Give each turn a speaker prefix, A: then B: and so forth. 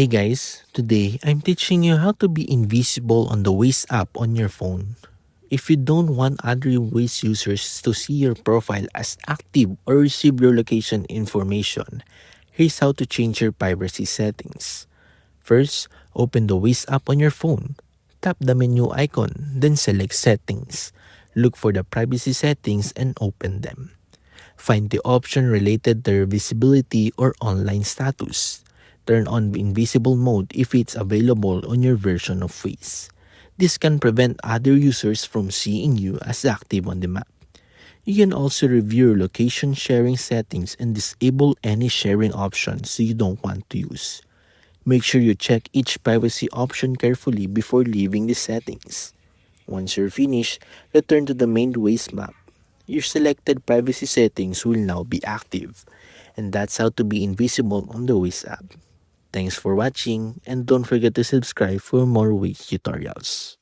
A: Hey guys, today I'm teaching you how to be invisible on the Waze app on your phone. If you don't want other Waze users to see your profile as active or receive your location information, here's how to change your privacy settings. First, open the Waze app on your phone. Tap the menu icon, then select Settings. Look for the privacy settings and open them. Find the option related to your visibility or online status. Turn on invisible mode if it's available on your version of Waze. This can prevent other users from seeing you as active on the map. You can also review your location sharing settings and disable any sharing options you don't want to use. Make sure you check each privacy option carefully before leaving the settings. Once you're finished, return to the main Waze map. Your selected privacy settings will now be active. And that's how to be invisible on the Waze app. Thanks for watching and don't forget to subscribe for more Waze tutorials.